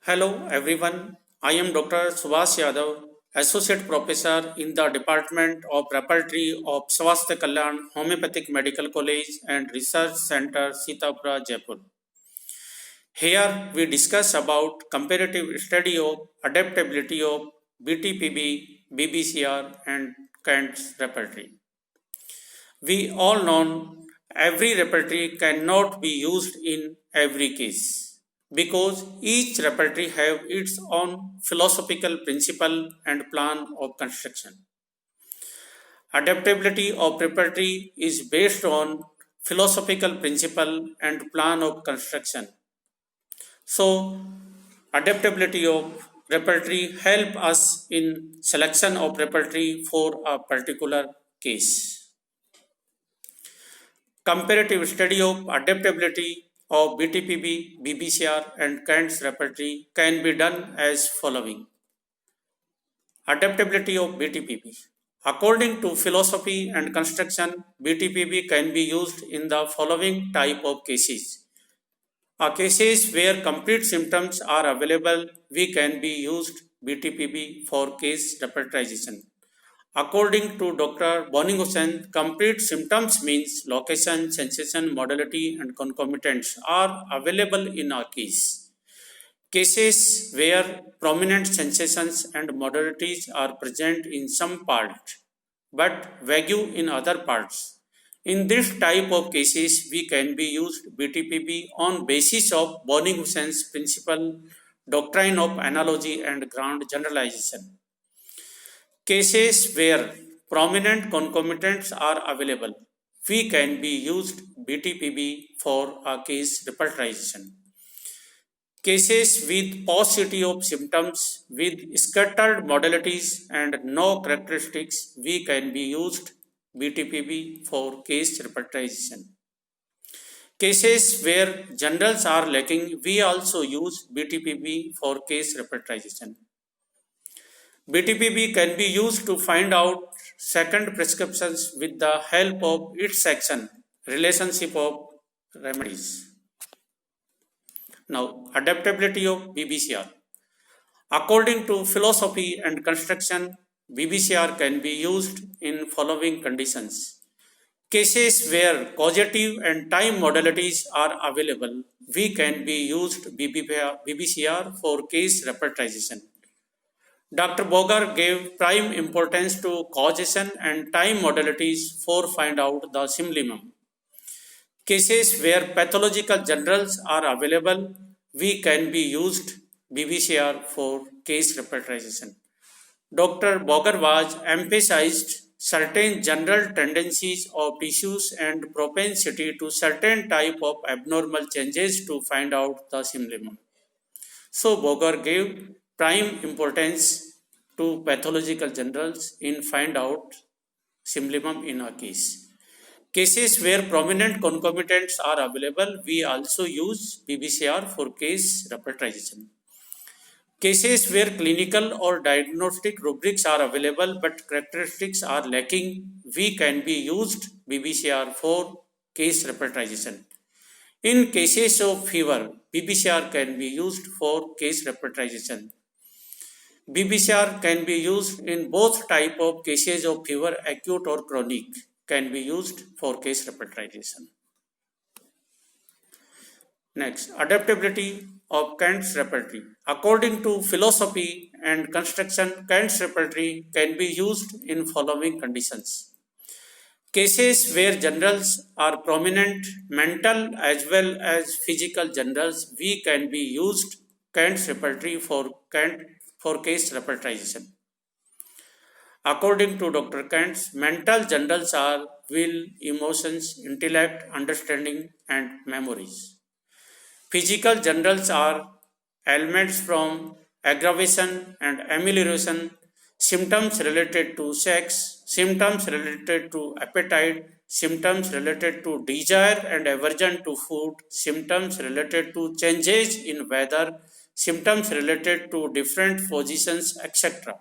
Hello everyone, I am Dr. Subhash Yadav, Associate Professor in the Department of Repertory of Swasthya Kalyan Homeopathic Medical College and Research Center, Sitapura, Jaipur. Here we discuss about comparative study of adaptability of BTPB, BBCR and Kant's repertory. We all know every repertory cannot be used in every case because each repertory have its own philosophical principle and plan of construction. Adaptability of repertory is based on philosophical principle and plan of construction. So, adaptability of repertory help us in selection of repertory for a particular case. Comparative study of adaptability of BTPB, BBCR and Kant's repertory can be done as following. Adaptability of BTPB. According to philosophy and construction, BTPB can be used in the following type of cases. A cases where complete symptoms are available, we can be used BTPB for case repertorization. According to Dr. Bonninghausen, complete symptoms means location, sensation, modality, and concomitants are available in a case. Cases where prominent sensations and modalities are present in some part but vague in other parts. In this type of cases, we can be used BTPB on basis of Bonninghausen's principle, doctrine of analogy, and grand generalization. Cases where prominent concomitants are available, we can be used BTPB for a case repertorization. Cases with paucity of symptoms with scattered modalities and no characteristics, we can be used BTPB for case repertorization. Cases where generals are lacking, we also use BTPB for case repertorization. BTPB can be used to find out second prescriptions with the help of its section, relationship of remedies. Now, adaptability of BBCR. According to philosophy and construction, BBCR can be used in following conditions. Cases where causative and time modalities are available, we can be used BBCR for case repertorization. Dr. Bogar gave prime importance to causation and time modalities for find out the symptom. Cases where pathological generals are available, we can be used BBCR for case repertorization. Dr. Bogar was emphasized certain general tendencies of tissues and propensity to certain type of abnormal changes to find out the symptom. So Bogar gave prime importance to pathological generals in find out symptom in a case. Cases where prominent concomitants are available, we also use BBCR for case repertorization. Cases where clinical or diagnostic rubrics are available but characteristics are lacking, we can be used BBCR for case repertorization. In cases of fever, BBCR can be used for case repertorization. BBCR can be used in both type of cases of fever, acute or chronic, can be used for case repertorization. Next, adaptability of Kant's repertory. According to philosophy and construction, Kant's repertory can be used in following conditions. Cases where generals are prominent, mental as well as physical generals, we can be used Kant's repertory for case repertorization. According to Dr. Kant, mental generals are will, emotions, intellect, understanding, and memories. Physical generals are ailments from aggravation and amelioration, symptoms related to sex, symptoms related to appetite, symptoms related to desire and aversion to food, symptoms related to changes in weather, symptoms related to different positions, etc.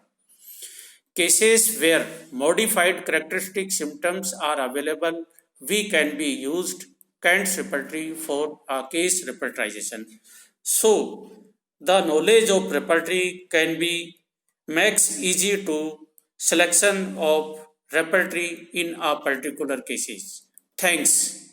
Cases where modified characteristic symptoms are available, we can be used Kant's repertory for a case repertorization. So, The knowledge of repertory can be makes easy to selection of repertory in a particular cases. Thanks.